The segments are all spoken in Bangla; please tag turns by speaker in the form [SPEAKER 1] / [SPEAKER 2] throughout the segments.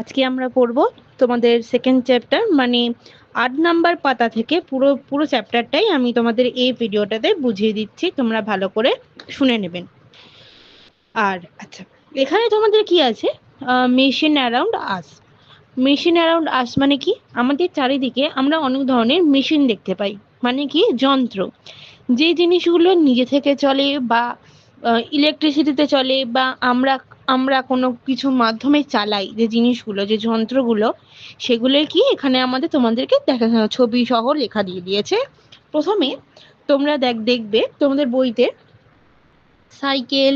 [SPEAKER 1] আজকে আমরা পড়ব তোমাদের সেকেন্ড চ্যাপ্টার, মানে 8 নাম্বার পাতা থেকে পুরো চ্যাপ্টারটাই আমি তোমাদের এই ভিডিওটাতে বুঝিয়ে দিচ্ছি, তোমরা ভালো করে শুনে নেবেন। আর আচ্ছা, এখানে তোমাদের কি আছে, machine around us. Machine around us মানে কি, আমাদের চারিদিকে আমরা অনেক ধরনের মেশিন দেখতে পাই, মানে কি যন্ত্র, যে জিনিসগুলো নিজে থেকে চলে বা ইলেকট্রিসিটিতে চলে, বা আমরা আমরা কোনো কিছু মাধ্যমে চালাই, যে জিনিসগুলো, যে যন্ত্রগুলো, সেগুলোই কি এখানে আমাদের তোমাদেরকে দেখা ছবি সহ লেখা দিয়ে দিয়েছে। প্রথমে তোমরা দেখবে তোমাদের বইতে সাইকেল,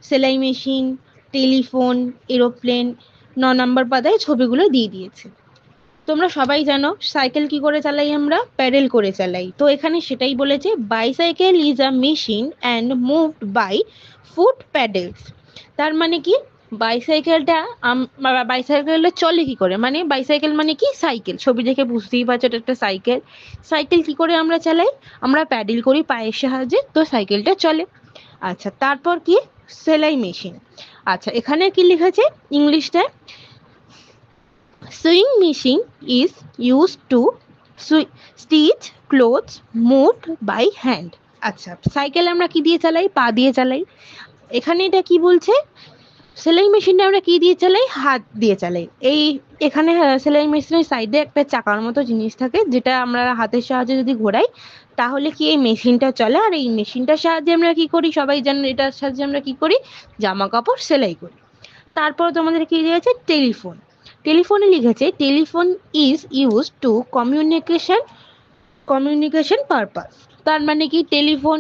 [SPEAKER 1] সেলাই মেশিন, টেলিফোন, এরোপ্লেন 9 নাম্বার পাতায় ছবিগুলো দিয়ে দিয়েছে। তোমরা সবাই জানো সাইকেল কি করে চালাই, আমরা প্যাডেল করে চালাই। তো এখানে সেটাই বলেছে, bicycle is a machine and moved by foot pedals. তার মানে কি, বাইসাইকেলটা চলে কি করে, মানে বাইসাইকেল মানে কি সাইকেল, ছবি দেখে বুঝতেই পারছো এটা একটা সাইকেল। সাইকেল কি করে আমরা চালাই, আমরা প্যাডেল করি পায়ের সাহায্যে, তো সাইকেলটা চলে। আচ্ছা, তারপর কি, সেলাই মেশিন। আচ্ছা, এখানে কি লিখেছে ইংলিশটায়, sewing machine is used to stitch clothes moved by hand. আচ্ছা, সাইকেল আমরা কি দিয়ে চালাই, পা দিয়ে চালাই। এখানে এটা কি বলছে, সেলাই মেশিনটা আমরা কি দিয়ে চালাই, হাত দিয়ে চালাই। এই এখানে সেলাই মেশিনের সাইডে একটা চাকার মতো জিনিস থাকে, যেটা আমরা হাতের সাহায্যে যদি ঘোরাই তাহলে কি এই মেশিনটা চলে। আর এই মেশিনটার সাহায্যে আমরা কি করি, সবাই জানেন এটার সাহায্যে আমরা কি করি, জামা কাপড় সেলাই করি। তারপর তোমাদের কি দিয়েছে, টেলিফোন। টেলিফোনে লিখেছে, telephone is use to communication purpose. তার মানে কি, টেলিফোন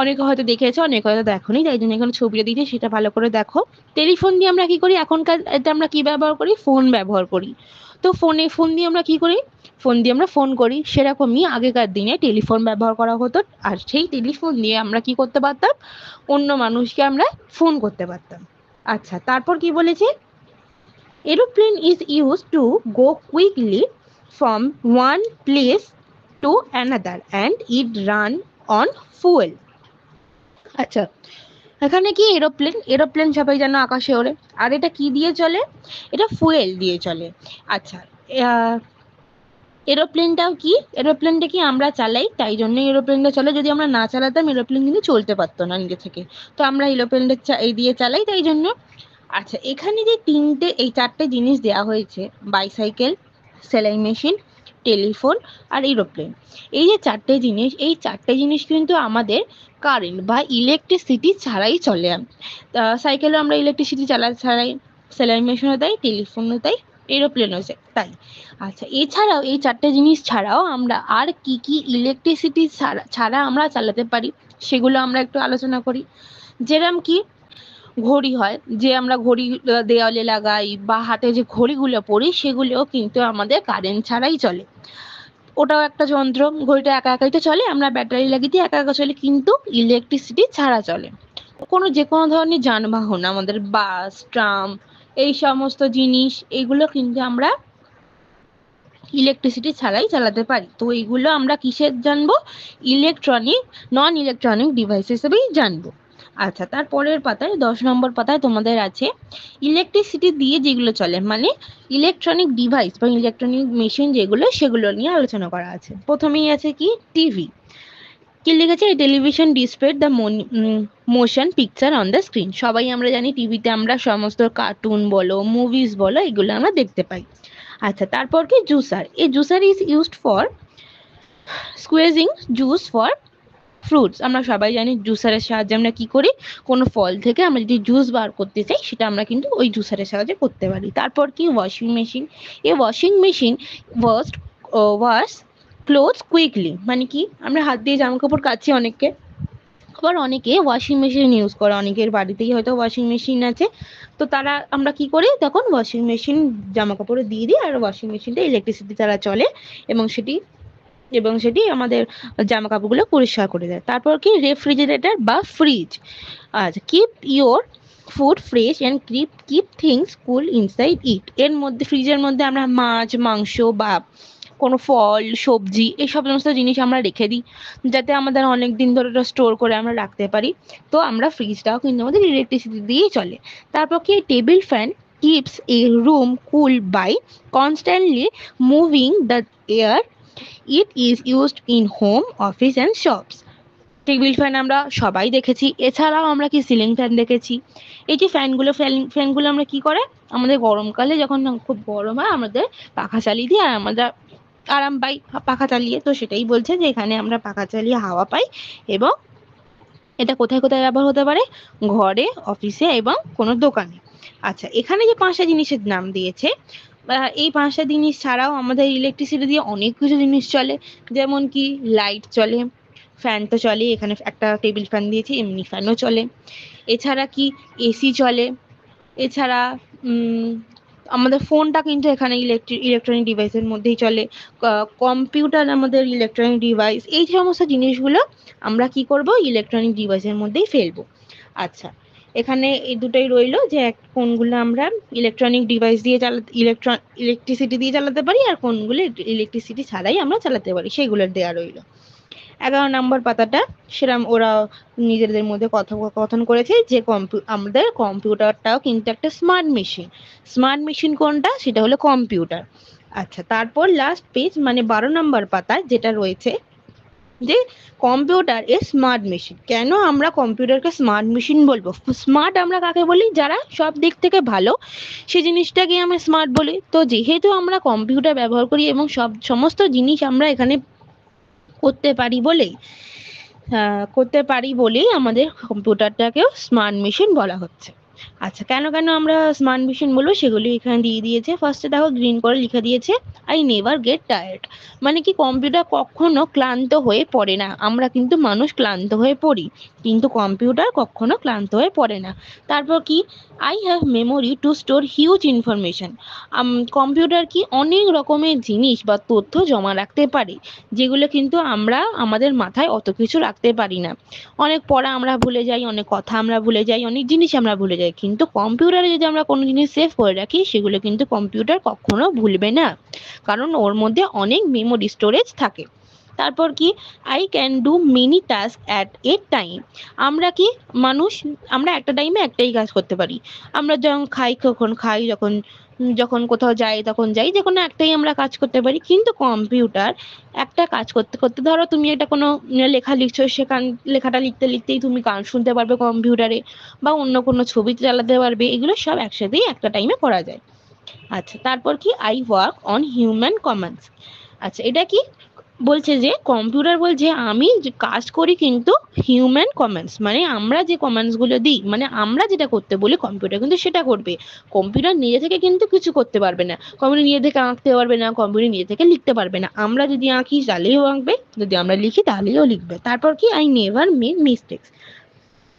[SPEAKER 1] অনেকে হয়তো দেখেছো, অনেকে হয়তো দেখোনি, তাই জন্য এখানে ছবিটা দিয়েছে, সেটা ভালো করে দেখো। টেলিফোন দিয়ে আমরা কি করি, এখনকার এটা আমরা কি ব্যবহার করি, ফোন ব্যবহার করি। তো ফোন দিয়ে আমরা কি করি, ফোন দিয়ে আমরা ফোন করি। সেরকমই আগেকার দিনে টেলিফোন ব্যবহার করা হতো, আর সেই টেলিফোন দিয়ে আমরা কি করতে পারতাম, অন্য মানুষকে আমরা ফোন করতে পারতাম। আচ্ছা, তারপর কি বলেছে, aeroplane is used to go quickly from one place to another and it run on fuel. আচ্ছা, এখানে কি এরোপ্লেন, এরোপ্লেন সবাই জানো আকাশে ওড়ে, আর এটা কি দিয়ে চলে, এটা ফুয়েল দিয়ে চলে। আচ্ছা, এরোপ্লেনটাও কি, এরোপ্লেনটা কি আমরা চালাই, তাই জন্য এরোপ্লেনটা চলে। যদি আমরা না চালাতাম এরোপ্লেন কিন্তু চলতে পারতো না নিজে থেকে, তো আমরা এরোপ্লেনটা এই দিয়ে চালাই, তাই জন্য। আচ্ছা, এখানে যে এই চারটে জিনিস দেওয়া হয়েছে, বাইসাইকেল, সেলাই মেশিন, টেলিফোন আর এরোপ্লেন, এই যে চারটে জিনিস, এই চারটে জিনিস কিন্তু আমাদের কারেন্ট বা ইলেকট্রিসিটি ছাড়াই চলে। সাইকেলও আমরা ইলেকট্রিসিটি ছাড়াই, সেলাই মেশিনও তাই, টেলিফোনও তাই, এরোপ্লেনও তাই। আচ্ছা, এছাড়াও এই চারটে জিনিস ছাড়াও আমরা আর কি কি ইলেকট্রিসিটি ছাড়া আমরা চালাতে পারি, সেগুলো আমরা একটু আলোচনা করি। যেরকম কি, ঘড়ি হয়, যে আমরা ঘড়ি দেওয়ালে লাগাই বা হাতে যে ঘড়িগুলো পরি, সেগুলোও কিন্তু আমাদের কারেন্ট ছাড়াই চলে। ওটাও একটা যন্ত্র, ঘড়িটা একা একাই তো চলে, আমরা ব্যাটারি লাগিয়ে দিয়ে একা একা চলে, কিন্তু ইলেকট্রিসিটি ছাড়া চলে। যে কোনো ধরনের যানবাহন, আমাদের বাস, ট্রাম, এই সমস্ত জিনিস, এগুলো কিন্তু আমরা ইলেকট্রিসিটি ছাড়াই চালাতে পারি। তো এইগুলো আমরা কিসের জানবো, নন ইলেকট্রনিক ডিভাইস হিসেবেই জানবো। আচ্ছা, তার পরের পাতায় 10 নম্বর পাতায় তোমাদের আছে ইলেকট্রিসিটি দিয়ে যেগুলো চলে, মানে ইলেকট্রনিক ডিভাইস বা ইলেকট্রনিক মেশিন যেগুলো, সেগুলো নিয়ে আলোচনা করা আছে। প্রথমেই আছে কি, টিভি। কি লিখেছে, television display the motion picture on the screen. সবাই আমরা জানি টিভিতে আমরা সমস্ত কার্টুন বলো, মুভিজ বলো, এগুলো আমরা দেখতে পাই। আচ্ছা, তারপর কি, juicer. A juicer is used for squeezing juice for fruits. আমরা সবাই জানি জুসারের সাহায্যে আমরা কি করি, কোনো ফল থেকে আমরা যদি জুস বার করতে চাই, সেটা আমরা কিন্তু ওই জুসারের সাহায্যে করতে পারি। তারপর কি, washing machine. A washing machine wash clothes quickly, মানে কি, আমরা হাত দিয়ে জামা কাপড় কাচ্ছি অনেকে, আবার অনেকে ওয়াশিং মেশিন ইউজ করে, অনেকের বাড়িতেই হয়তো ওয়াশিং মেশিন আছে। তো তারা, আমরা কি করি, তখন ওয়াশিং মেশিন জামা কাপড়ে দিয়ে দিই, আর ওয়াশিং মেশিনটা ইলেকট্রিসিটি দ্বারা চলে, এবং সেটি আমাদের জামা কাপড়গুলো পরিষ্কার করে দেয়। তারপর কি, রেফ্রিজারেটর বা ফ্রিজ। আচ্ছা, keep your food fresh and keep things cool inside ইট। এর মধ্যে, ফ্রিজের মধ্যে আমরা মাছ, মাংস বা কোনো ফল, সবজি, এই সমস্ত জিনিস আমরা রেখে দিই, যাতে আমাদের অনেক দিন ধরে স্টোর করে আমরা রাখতে পারি। তো আমরা ফ্রিজটাও কিন্তু আমাদের ইলেকট্রিসিটি দিয়েই চলে। তারপর কি, table fan keeps a room cool by constantly moving the air. It is used in home, office and shops. Table fan আমরা সবাই দেখেছি, এছাড়াও আমরা কি সিলিং ফ্যান দেখেছি। এই যে ফ্যানগুলো আমরা কি করে, আমাদের গরমকালে যখন খুব গরম হয় আমাদের পাখা চালিয়ে দিই আর আমরা আরাম পাই পাখা চালিয়ে। তো সেটাই বলছে যে এখানে আমরা পাখা চালিয়ে হাওয়া পাই। এবং এটা কোথায় কোথায় ব্যবহার হতে পারে, ঘরে, অফিসে এবং কোনো দোকানে। আচ্ছা, এখানে যে 5টা জিনিসের নাম দিয়েছে, এই 5টা জিনিস ছাড়াও আমাদের ইলেকট্রিসিটি দিয়ে অনেক কিছু জিনিস চলে। যেমন কি লাইট চলে, ফ্যান তো চলে, এখানে একটা টেবিল ফ্যান দিয়েছি, এমনি ফ্যানও চলে। এছাড়া কি এসি চলে। এছাড়া আমাদের ফোনটা কিন্তু এখানে ইলেকট্রনিক ডিভাইসের মধ্যেই চলে। কম্পিউটার আমাদের ইলেকট্রনিক ডিভাইস। এই সমস্ত জিনিসগুলো আমরা কি করব, ইলেকট্রনিক ডিভাইসের মধ্যেই ফেলবো। আচ্ছা, এখানে এই দুটোই রইলো যে কোনগুলো আমরা ইলেকট্রনিক ডিভাইস দিয়ে ইলেকট্রিসিটি দিয়ে চালাতে পারি আর কোনগুলো ইলেকট্রিসিটি ছাড়াই আমরা চালাতে পারি, সেগুলোর দেয়া রইলো। 11 নম্বর পাতাটা সেরকম ওরা নিজেদের মধ্যে কথোপকথন করেছে যে আমাদের কম্পিউটারটাও কিন্তু একটা স্মার্ট মেশিন। স্মার্ট মেশিন কোনটা, সেটা হলো কম্পিউটার। আচ্ছা, তারপর লাস্ট পেজ মানে 12 নম্বর পাতায় যেটা রয়েছে যে কম্পিউটার এ স্মার্ট মেশিন। কেন আমরা কম্পিউটারকে স্মার্ট মেশিন বলবো? স্মার্ট আমরা কাকে বলি, যারা সব দিক থেকে ভালো, সেই জিনিসটাকে আমরা স্মার্ট বলি। তো যেহেতু আমরা কম্পিউটার ব্যবহার করি এবং সমস্ত জিনিস আমরা এখানে করতে পারি বলেই আমাদের কম্পিউটারটাকেও স্মার্ট মেশিন বলা হচ্ছে। আচ্ছা, কেন কেন আমরা স্মার্ট মেশিন বলবো সেগুলি এখানে দিয়ে দিয়েছে। ফার্স্টে দেখো গ্রিন করে লিখে দিয়েছে, আই নেভার গেট টায়ার্ড। মানে কি কম্পিউটার কখনো ক্লান্ত হয়ে পড়ে না। আমরা কিন্তু মানুষ ক্লান্ত হয়ে পড়ি, কিন্তু কম্পিউটার কখনো ক্লান্ত হয়ে পড়ে না। তারপর কি, I have memory two store huge information. Computer কি অনেক রকমের জিনিস বা তথ্য জমা রাখতে পারে, যেগুলো কিন্তু আমরা আমাদের মাথায় অত কিছু রাখতে পারি না। অনেক পড়া আমরা ভুলে যাই, অনেক কথা আমরা ভুলে যাই, অনেক জিনিস আমরা ভুলে যাই, কিন্তু কম্পিউটারে যদি আমরা কোনো জিনিস সেভ করে রাখি সেগুলো কিন্তু কম্পিউটার কখনো ভুলবে না, কারণ ওর মধ্যে অনেক মেমোরি স্টোরেজ থাকে। তারপর কি, I can do many task at a time. আমরা কি মানুষ, আমরা একটা টাইমে একটাই কাজ করতে পারি। আমরা যখন খাই কখন খাই, যখন যখন কোথাও যাই তখন যাই, যে কোনো একটাই আমরা কাজ করতে পারি। কিন্তু কম্পিউটার একটা কাজ করতে করতে, ধরো তুমি একটা কোনো লেখা লিখছো, সেখান লেখাটা লিখতে লিখতেই তুমি গান শুনতে পারবে কম্পিউটারে, বা অন্য কোনো ছবি চালাতে পারবে। এগুলো সব একসাথেই একটা টাইমে করা যায়। আচ্ছা, তারপর কি, I work on human commands. আচ্ছা, এটা কি বলছে, যে কম্পিউটার বলছে আমি যে কাজ করি কিন্তু হিউম্যান কমান্ডস, মানে আমরা যে কমান্ডস গুলো দিই, মানে আমরা যেটা করতে বলি কম্পিউটার কিন্তু সেটা করবে। কম্পিউটার নিজে থেকে কিন্তু কিছু করতে পারবে না, কম্পিউটার নিজে থেকে আঁকতে পারবে না, কম্পিউটার নিজে থেকে লিখতে পারবে না। আমরা যদি আঁকি তাহলেও আঁকবে, যদি আমরা লিখি তাহলেও লিখবে। তারপর কি, আই নেভার মেক মিস্টেক্স।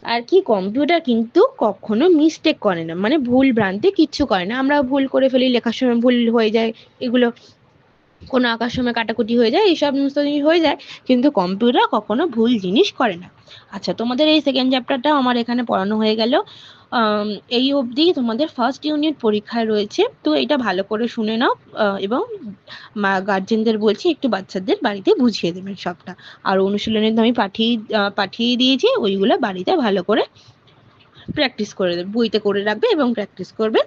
[SPEAKER 1] আর কি, কম্পিউটার কিন্তু কখনো মিস্টেক করে না, মানে ভুল ভ্রান্তি কিচ্ছু করে না। আমরা ভুল করে ফেলি, লেখার সময় ভুল হয়ে যায়, এগুলো কোনো আঁকার সময় কাটাকুটি হয়ে যায়, এইসব সমস্ত জিনিস হয়ে যায়, কিন্তু কম্পিউটার কখনো ভুল জিনিস করে না। আচ্ছা, তোমাদের এই সেকেন্ড চ্যাপ্টারটা আমার এখানে পড়ানো হয়ে গেল। এই অবধি তোমাদের ফার্স্ট ইউনিট পরীক্ষায় রয়েছে, তো এটা ভালো করে শুনে নাও। এবং গার্জেনদের বলছি একটু বাচ্চাদের বাড়িতে বুঝিয়ে দেবেন সবটা। আর অনুশীলনে তো আমি পাঠিয়ে দিয়েছি, ওইগুলো বাড়িতে ভালো করে প্র্যাকটিস করে দেবে, বইতে করে রাখবে এবং প্র্যাকটিস করবে।